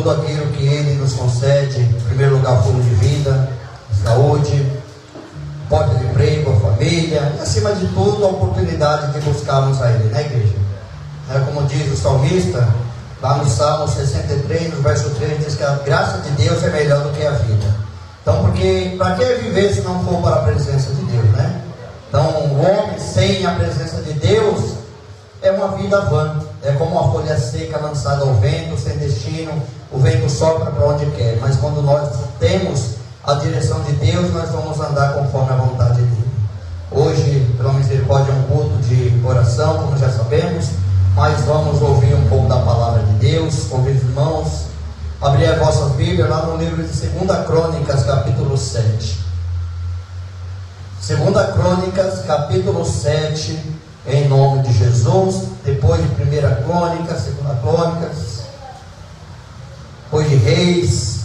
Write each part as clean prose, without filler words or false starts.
tudo aquilo que Ele nos concede, em primeiro lugar, fundo de vida, saúde, porta de emprego, a família, e acima de tudo, a oportunidade de buscarmos a Ele, né, igreja? Como diz o salmista, lá no Salmo 63, no verso 3, diz que a graça de Deus é melhor do que a vida. Então, porque para que viver se não for para a presença de Deus, né? Então, o homem sem a presença de Deus é uma vida vã, é como uma folha seca lançada ao vento, sem destino, o vento sopra para onde quer, mas quando nós temos a direção de Deus, nós vamos andar conforme a vontade dele. Hoje, pela misericórdia, é um culto de oração, como já sabemos, mas vamos ouvir um pouco da palavra de Deus. Convido os irmãos a abrir a vossa Bíblia lá no livro de 2 Crônicas, capítulo 7. 2 Crônicas, capítulo 7, em nome de Jesus. Depois de 1 Crônicas, 2 Crônicas, depois de Reis.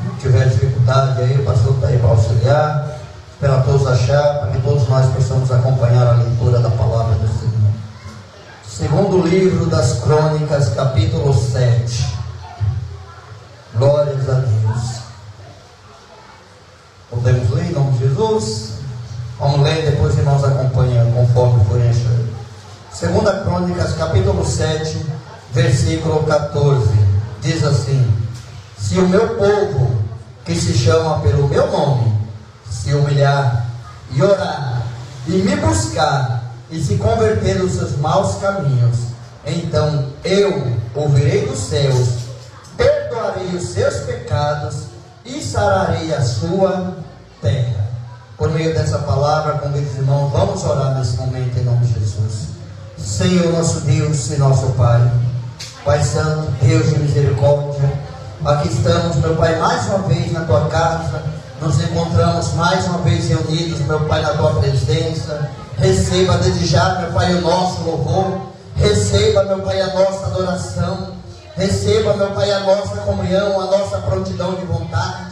Se tiver dificuldade aí, o pastor está aí para auxiliar, para todos achar, para que todos nós possamos acompanhar a leitura da palavra do Senhor. Segundo livro das Crônicas, capítulo 7. Glórias a Deus. Podemos ler em nome de Jesus? Vamos ler, depois irmãos acompanhando conforme forem achando. 2 Crônicas, capítulo 7, versículo 14. Diz assim: se o meu povo, que se chama pelo meu nome, se humilhar e orar e me buscar e se converter dos seus maus caminhos, então eu ouvirei dos céus, perdoarei os seus pecados e sararei a sua terra. Por meio dessa palavra, convido os irmãos, vamos orar nesse momento em nome de Jesus. Senhor nosso Deus e nosso Pai, Pai Santo, Deus de misericórdia, aqui estamos, meu Pai, mais uma vez na Tua casa. Nos encontramos mais uma vez reunidos, meu Pai, na Tua presença. Receba desde já, meu Pai, o nosso louvor. Receba, meu Pai, a nossa adoração. Receba, meu Pai, a nossa comunhão, a nossa prontidão de vontade.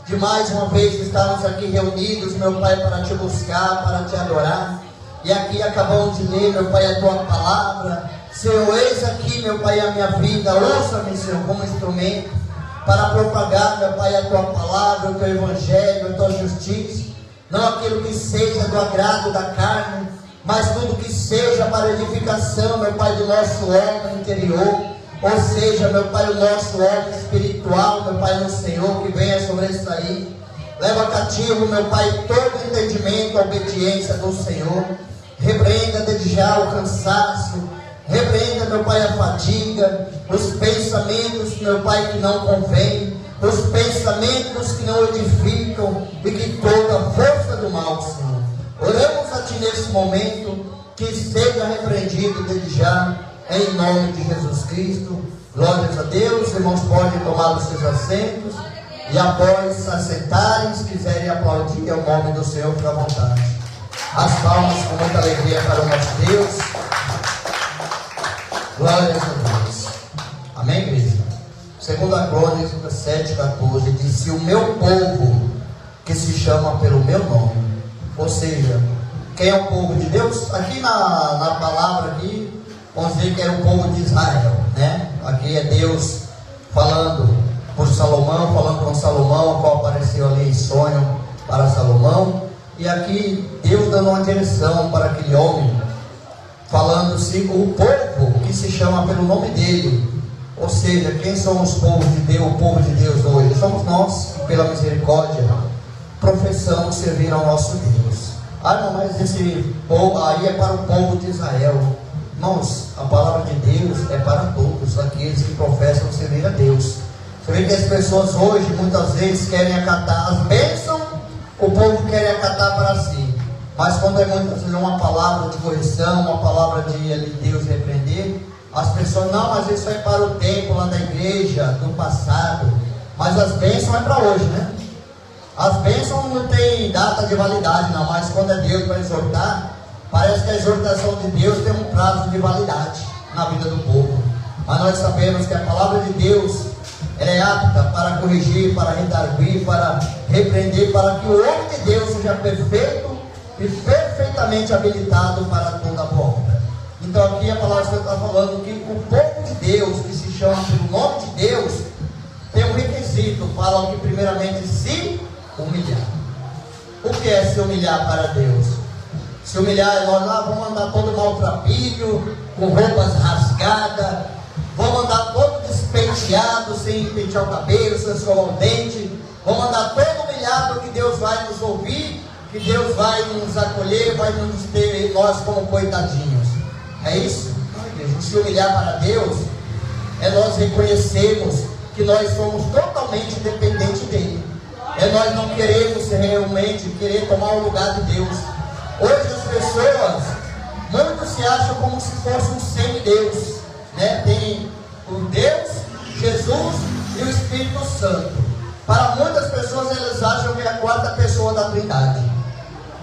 De mais uma vez estarmos aqui reunidos, meu Pai, para Te buscar, para Te adorar. E aqui acabamos de ler, meu Pai, a Tua palavra. Senhor, eis aqui, meu Pai, a minha vida. Ouça-me, Senhor, como instrumento para propagar, meu Pai, a Tua palavra, o Teu Evangelho, a Tua justiça, não aquilo que seja do agrado da carne, mas tudo que seja para a edificação, meu Pai, do nosso homem interior, ou seja, meu Pai, o nosso homem espiritual, meu Pai, no Senhor, que venha sobressair. Leva cativo, meu Pai, todo entendimento, a obediência do Senhor. Repreenda desde já o cansaço, repreenda, meu Pai, a fadiga, os pensamentos, meu Pai, que não convém, os pensamentos que não edificam e que toda a força do mal, Senhor. Oramos a Ti nesse momento, que seja repreendido desde já, em nome de Jesus Cristo. Glórias a Deus. Irmãos, podem tomar os seus assentos e após se assentarem, se quiserem aplaudir ao nome do Senhor, fica à vontade. As palmas com muita alegria para o nosso Deus. Glórias a Deus. Amém, igreja? 2 Crônicas 7,14 diz: se o meu povo, que se chama pelo meu nome, ou seja, quem é o povo de Deus? Aqui na palavra aqui, vamos dizer que era o povo de Israel, né? Aqui é Deus falando por Salomão, falando com Salomão, a qual apareceu ali em sonho para Salomão. E aqui Deus dando uma direção para aquele homem, falando-se o povo que se chama pelo nome dele. Ou seja, quem são os povos de Deus, o povo de Deus hoje? Somos nós, que pela misericórdia professamos servir ao nosso Deus. Não, mas esse povo aí é para o povo de Israel. Irmãos, a palavra de Deus é para todos aqueles que professam servir a Deus. Você vê que as pessoas hoje muitas vezes querem acatar as bênçãos, o povo quer acatar para si. Mas quando é muitas vezes uma palavra de correção, uma palavra de Deus repreender, as pessoas, não, mas isso é para o tempo lá da igreja, do passado. Mas as bênçãos é para hoje, né? As bênçãos não tem data de validade, não. Mas quando é Deus para exortar, parece que a exortação de Deus tem um prazo de validade na vida do povo. Mas nós sabemos que a palavra de Deus é apta para corrigir, para redarguir, para repreender, para que o homem de Deus seja perfeito e perfeitamente habilitado para toda a boa obra. Então aqui a palavra está falando que o povo de Deus, chama pelo nome de Deus, tem um requisito, falam que primeiramente se humilhar. O que é se humilhar para Deus? Se humilhar, nós lá vamos andar todo maltrapilho, com roupas rasgadas, vamos andar todo despenteado, sem pentear o cabelo, sem escovar o dente, vamos andar todo humilhado, que Deus vai nos ouvir, que Deus vai nos acolher, vai nos ter nós como coitadinhos. É isso? Não, igreja. Se humilhar para Deus é nós reconhecermos que nós somos totalmente dependentes dele. É nós não queremos realmente querer tomar o lugar de Deus. Hoje as pessoas, muitos se acham como se fosse um semideus, né? Tem o Deus, Jesus e o Espírito Santo. Para muitas pessoas eles acham que é a quarta pessoa da Trindade.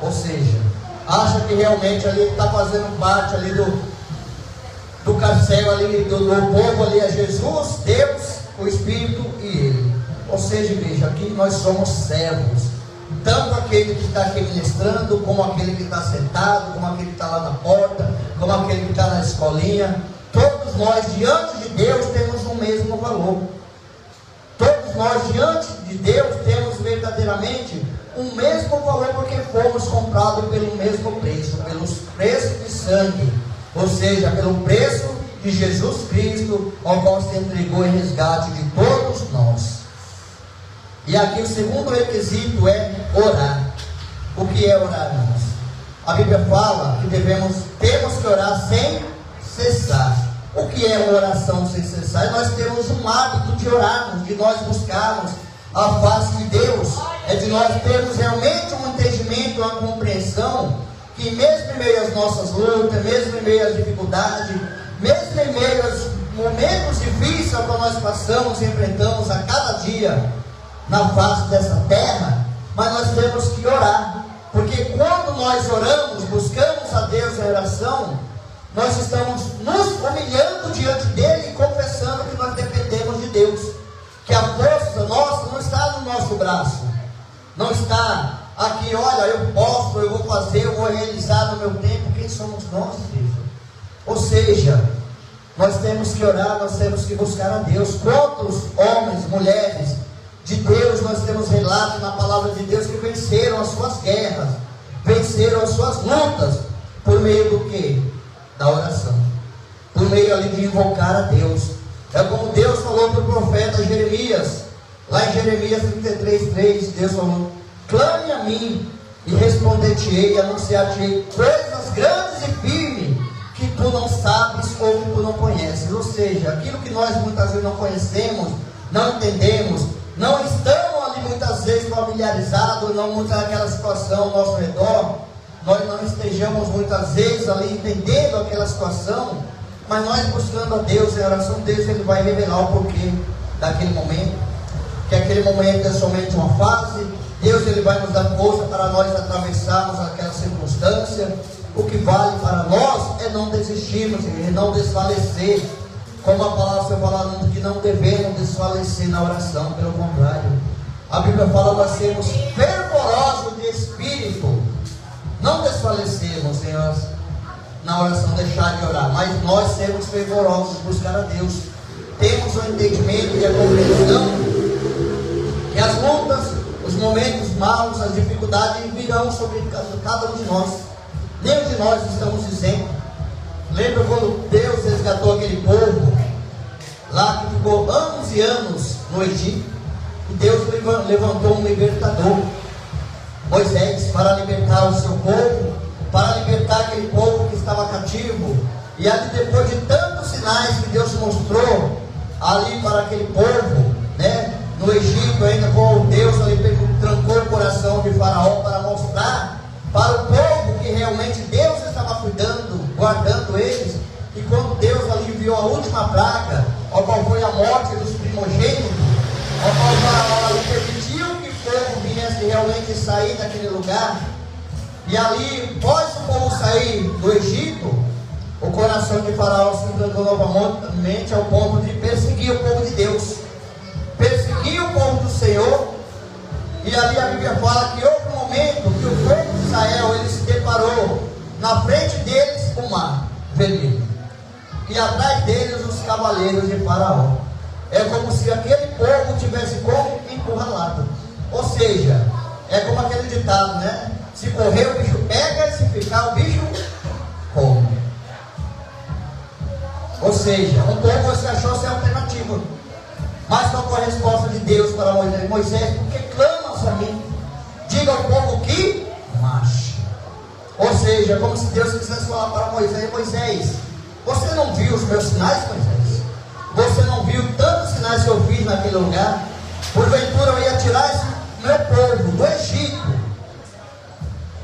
Ou seja, acha que realmente ali está fazendo parte ali do carcel ali, do povo ali é Jesus, Deus, o Espírito e Ele. Ou seja, igreja, aqui nós somos servos. Tanto aquele que está aqui ministrando, como aquele que está sentado, como aquele que está lá na porta, como aquele que está na escolinha. Todos nós diante de Deus temos o mesmo valor. Todos nós diante de Deus temos verdadeiramente o mesmo valor, porque fomos comprados pelo mesmo preço, pelos preços de sangue, ou seja, pelo preço de Jesus Cristo, ao qual se entregou em resgate de todos nós. E aqui o segundo requisito é orar. O que é orar, irmãos? A Bíblia fala que temos que orar sem cessar. O que é uma oração sem cessar? Nós temos um hábito de orarmos, de nós buscarmos a face de Deus, é de nós termos realmente um entendimento, uma compreensão, que mesmo em meio às nossas lutas, mesmo em meio às dificuldades, mesmo em meio aos momentos difíceis que nós passamos e enfrentamos a cada dia na face dessa terra, mas nós temos que orar, porque quando nós oramos, buscamos a Deus em oração, nós estamos nos humilhando diante dele e confessando que nós dependemos de Deus, que a força nossa não está no nosso braço, não está aqui, olha, eu posso, eu vou fazer, eu vou realizar no meu tempo. Quem somos nós, igreja? Ou seja, nós temos que orar, nós temos que buscar a Deus. Quantos homens, mulheres de Deus nós temos relatos na palavra de Deus que venceram as suas guerras, venceram as suas lutas, por meio do quê? Da oração, por meio ali de invocar a Deus. É como Deus falou para o profeta Jeremias, lá em Jeremias 33:3, Deus falou: clame a mim e responder-te-ei e anunciar-te-ei coisas grandes e firmes que tu não sabes ou que tu não conheces. Ou seja, aquilo que nós muitas vezes não conhecemos, não entendemos, não estamos ali muitas vezes familiarizados, não muito naquela situação ao nosso redor, nós não estejamos muitas vezes ali entendendo aquela situação, mas nós buscando a Deus em oração, Deus ele vai revelar o porquê daquele momento, que aquele momento é somente uma fase. Deus ele vai nos dar força para nós atravessarmos aquela circunstância. O que vale para nós é não desistirmos e não desfalecer, como a palavra foi falando, que não devemos desfalecer na oração. Pelo contrário, a Bíblia fala nós sermos fervorosos de espírito, não desfalecemos, Senhor, na oração, deixar de orar, mas nós sermos fervorosos, buscar a Deus. Temos o entendimento e a compreensão que as lutas, os momentos maus, as dificuldades virão sobre cada um de nós. Nenhum de nós estamos isentos. Lembra quando Deus resgatou aquele povo lá que ficou anos e anos no Egito, e Deus levantou um libertador, Moisés, para libertar o seu povo, para libertar aquele povo que estava cativo. E ali, depois de tantos sinais que Deus mostrou ali para aquele povo, né, no Egito, ainda com Deus ali trancou o coração de Faraó para mostrar para o povo que realmente Deus estava cuidando, guardando eles. E quando Deus ali enviou a última praga, ao qual foi a morte dos primogênitos, ao qual Faraó ali permitiu que o povo viesse realmente sair daquele lugar, e ali, após o povo sair do Egito, o coração de Faraó se trancou novamente ao ponto de perseguir o povo de Deus, perseguir o povo do Senhor. E ali a Bíblia fala que houve um momento que o povo de Israel, ele se deparou na frente deles o mar vermelho, e atrás deles os cavaleiros de Faraó. É como se aquele povo tivesse como encurralado. Ou seja, é como aquele ditado, né? Se correr o bicho pega, se ficar o bicho come. Ou seja, um povo se achou sem alternativa. Mas qual foi a resposta de Deus para Moisés? Moisés, porque clamas a mim? Diga ao povo que marche. Ou seja, como se Deus quisesse falar para Moisés: Moisés, você não viu os meus sinais, Moisés? Você não viu tantos sinais que eu fiz naquele lugar? Porventura eu ia tirar esse meu povo do Egito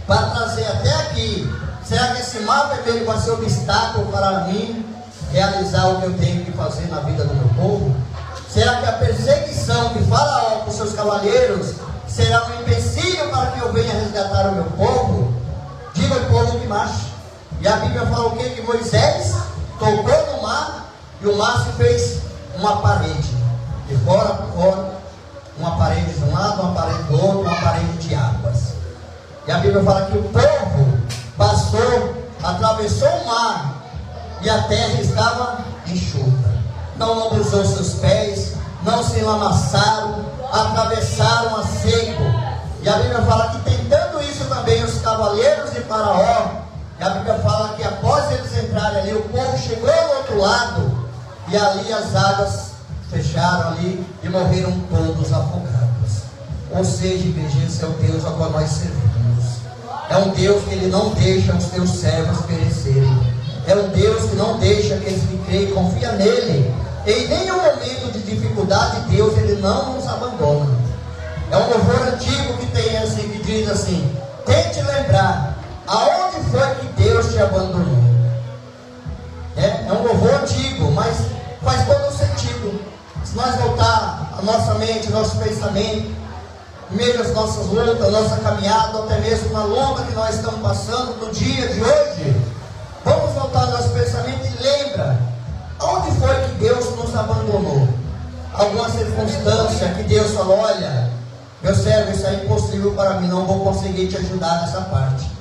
para trazer até aqui. Será que esse mar vermelho vai ser um obstáculo para mim realizar o que eu tenho que fazer na vida do meu povo? Será que a perseguição de Faraó com seus cavaleiros será um empecilho para que eu venha resgatar o meu povo? Diga ao povo que marche. E a Bíblia fala o quê? Que Moisés tocou no mar e o mar se fez uma parede, de fora para fora, uma parede de um lado, uma parede do outro, uma parede de águas. E a Bíblia fala que o povo passou, atravessou o mar e a terra estava enxuta. Não lambuzou seus pés, não se enlamearam, atravessaram a seco. E a Bíblia fala que tentando isso também os cavaleiros de Faraó. E a Bíblia fala que após eles entrarem ali, o povo chegou ao outro lado e ali as águas fecharam ali e morreram todos afogados. Ou seja, igreja, esse é o Deus ao qual nós servimos. É um Deus que Ele não deixa os seus servos perecerem. É um Deus que não deixa aqueles que creem e confiam nele. Em nenhum momento de dificuldade, Deus Ele não nos abandona. É um louvor antigo que tem assim, que diz assim: tente lembrar aonde foi que Deus te abandonou. É um louvor antigo, mas faz todo o sentido. Se nós voltar a nossa mente, nosso pensamento, meio às nossas lutas, nossa caminhada, até mesmo na luta que nós estamos passando no dia de hoje, vamos voltar ao nosso pensamento e lembra onde foi que Deus nos abandonou. Alguma circunstância que Deus falou: olha, meu servo, isso é impossível para mim, não vou conseguir te ajudar nessa parte.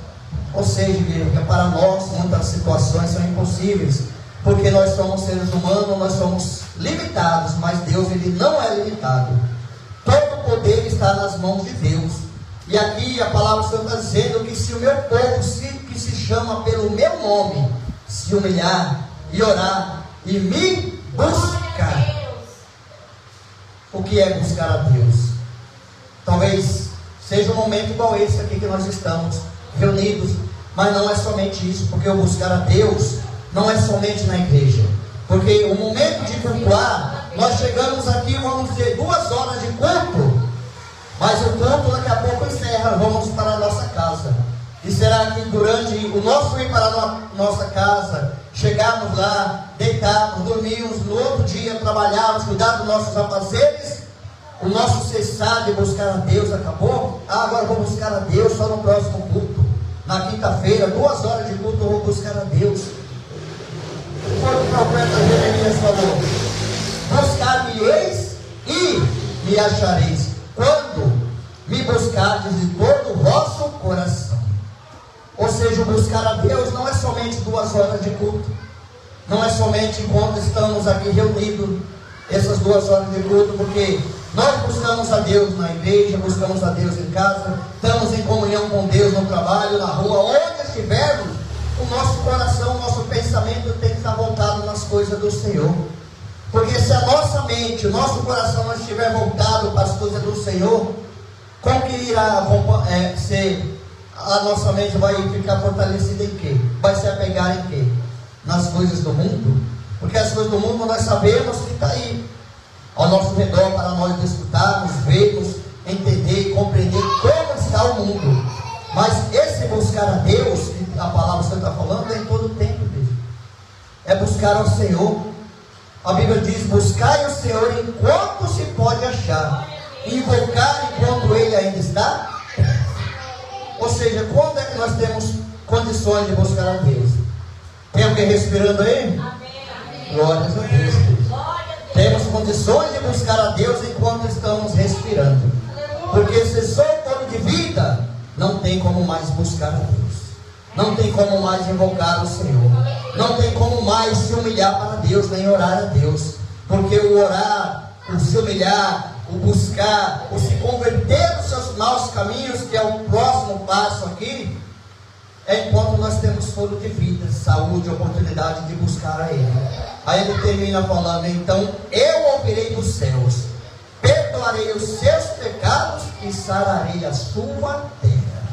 Ou seja, para nós muitas situações são impossíveis, porque nós somos seres humanos, nós somos limitados, mas Deus Ele não é limitado. Todo o poder está nas mãos de Deus. E aqui a palavra do Senhor está dizendo que se o meu povo, que se chama pelo meu nome, se humilhar e orar e me buscar. O que é buscar a Deus? Talvez seja um momento igual esse aqui que nós estamos reunidos, mas não é somente isso, porque o buscar a Deus não é somente na igreja, porque o momento de cultuar, nós chegamos aqui, vamos ter 2 horas de culto, mas o culto daqui a pouco encerra, vamos para a nossa casa. E será que durante o nosso ir para a nossa casa, chegarmos lá, deitarmos, dormirmos, no outro dia trabalharmos, cuidar dos nossos afazeres, o nosso cessar de buscar a Deus acabou? Agora vou buscar a Deus só no próximo culto. Na quinta-feira, 2 horas de culto, eu vou buscar a Deus. Foi o que o profeta Jeremias falou: buscar-me-eis e me achareis, quando me buscardes de todo o vosso coração. Ou seja, o buscar a Deus não é somente 2 horas de culto, não é somente enquanto estamos aqui reunidos, essas 2 horas de culto, porque nós buscamos a Deus na igreja, buscamos a Deus em casa, estamos em comunhão com Deus no trabalho, na rua, onde estivermos, o nosso coração, o nosso pensamento tem que estar voltado nas coisas do Senhor. Porque se a nossa mente, o nosso coração não estiver voltado para as coisas do Senhor, como que irá ser? A nossa mente vai ficar fortalecida em quê? Vai se apegar em quê? Nas coisas do mundo? Porque as coisas do mundo nós sabemos que está aí ao nosso redor, para nós escutarmos, vermos, entender e compreender como está o mundo. Mas esse buscar a Deus, que a palavra que você está falando, é em todo o tempo mesmo. É buscar ao Senhor. A Bíblia diz: buscai o Senhor enquanto se pode achar, invocar enquanto Ele ainda está. Ou seja, quando é que nós temos condições de buscar a Deus? Tem alguém respirando aí? Glórias a Deus. Temos condições de buscar a Deus enquanto estamos respirando. Porque se sou fome de vida, não tem como mais buscar a Deus, não tem como mais invocar o Senhor. Não tem como mais se humilhar para Deus, nem orar a Deus. Porque o orar, o se humilhar, o buscar, o se converter dos seus maus caminhos, que é o próximo passo aqui, é enquanto nós temos fôlego de vida, saúde, oportunidade de buscar a Ele. Aí ele termina falando: então eu ouvirei dos céus, perdoarei os seus pecados e sararei a sua terra.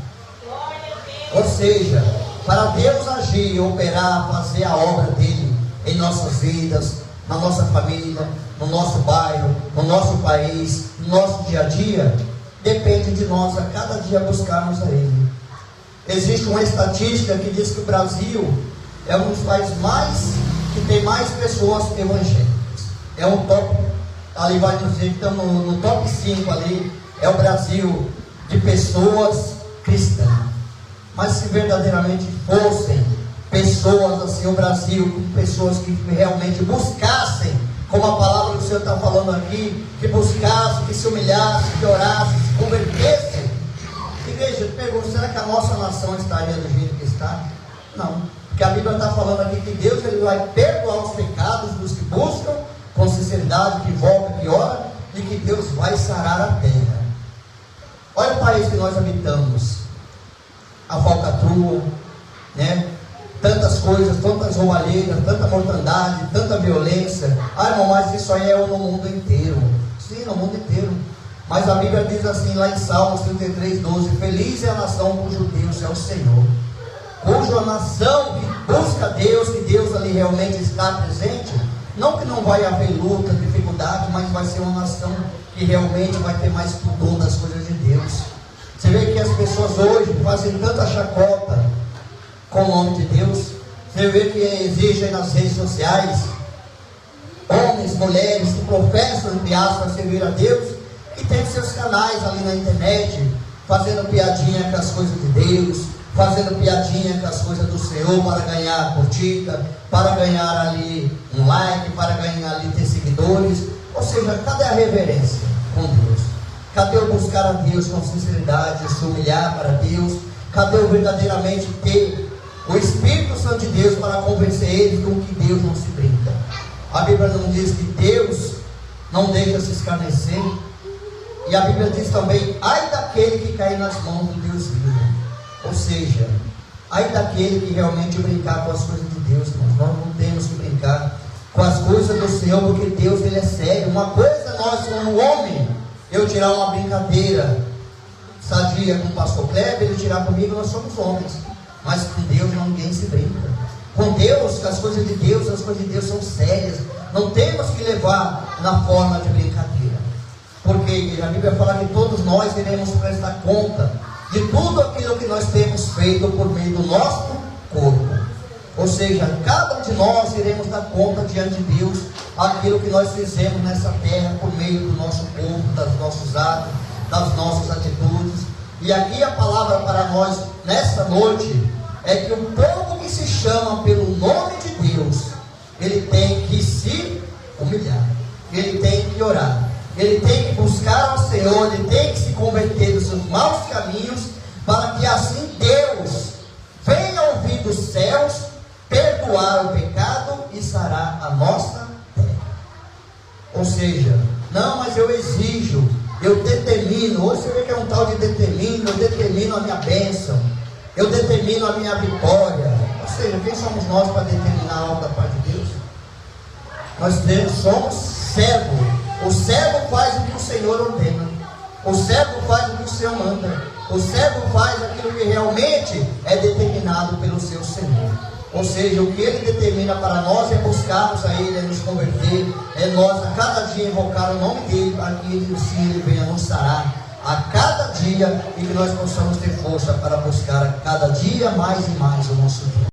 Ou seja, para Deus agir, operar, fazer a obra dele em nossas vidas, na nossa família, no nosso bairro, no nosso país, no nosso dia a dia, depende de nós a cada dia buscarmos a Ele. Existe uma estatística que diz que o Brasil é um dos países que tem mais pessoas evangélicas. É um top, ali vai dizer que estamos no top 5 ali, é o Brasil de pessoas cristãs. Mas se verdadeiramente fossem pessoas assim, o Brasil, com pessoas que realmente buscassem, como a palavra do Senhor está falando aqui, que buscassem, que se humilhassem, que orassem, se convertessem. Igreja, eu pergunto, será que a nossa nação estaria do jeito que está? Não, porque a Bíblia está falando aqui que Deus ele vai perdoar os pecados dos que buscam com sinceridade, que voltam, que oram, e que Deus vai sarar a terra. Olha o país que nós habitamos, a falcatrua, né? Tantas coisas, tantas roubalheiras, tanta mortandade, tanta violência. Ah, irmão, mas isso aí é no mundo inteiro. Sim, no mundo inteiro. Mas a Bíblia diz assim lá em Salmos 33:12: feliz é a nação cujo Deus é o Senhor, cuja nação que busca Deus, que Deus ali realmente está presente. Não que não vai haver luta, dificuldade, mas vai ser uma nação que realmente vai ter mais pudor das coisas de Deus. Você vê que as pessoas hoje fazem tanta chacota com o nome de Deus. Você vê que existe nas redes sociais homens, mulheres que professam, entre aspas, servir a Deus, e tem seus canais ali na internet, fazendo piadinha com as coisas de Deus, fazendo piadinha com as coisas do Senhor, para ganhar curtida, para ganhar ali um like, para ganhar ali ter seguidores. Ou seja, cadê a reverência com Deus? Cadê o buscar a Deus com sinceridade, se humilhar para Deus? Cadê o verdadeiramente ter o Espírito Santo de Deus para convencer eles com que Deus não se brinca? A Bíblia não diz que Deus não deixa se escarnecer. E a Bíblia diz também: ai daquele que cair nas mãos do Deus vivo. Ou seja, ai daquele que realmente brincar com as coisas de Deus, irmãos. Nós não temos que brincar com as coisas do Senhor, porque Deus ele é sério. Uma coisa é nós como homem, eu tirar uma brincadeira sadia com o pastor Kleber, ele tirar comigo, nós somos homens. Mas com Deus ninguém se brinca. Com Deus, as coisas de Deus são sérias. Não temos que levar na forma de brincadeira. Porque a Bíblia fala que todos nós iremos prestar conta de tudo aquilo que nós temos feito por meio do nosso corpo. Ou seja, cada um de nós iremos dar conta diante de Deus aquilo que nós fizemos nessa terra por meio do nosso corpo, dos nossos atos, das nossas atitudes. E aqui a palavra para nós nessa noite é que o povo que se chama pelo nome de Deus, ele tem que se humilhar, ele tem que orar, ele tem que buscar ao Senhor, ele tem que se converter dos seus maus caminhos, para que assim Deus venha ouvir dos céus, perdoar o pecado e sarar a nossa terra. Ou seja, não, mas eu exijo, eu determino. Hoje você vê que é um tal de determino, eu determino a minha bênção, eu determino a minha vitória. Ou seja, quem somos nós para determinar algo da parte de Deus? Nós somos servos. O servo faz o que o Senhor ordena, o servo faz o que o Senhor manda, o servo faz aquilo que realmente é determinado pelo seu Senhor. Ou seja, o que Ele determina para nós é buscarmos a Ele, é nos converter, é nós a cada dia invocar o nome dEle, para que Ele sim Ele venha nos sarar a cada dia, e que nós possamos ter força para buscar a cada dia mais e mais o nosso Deus.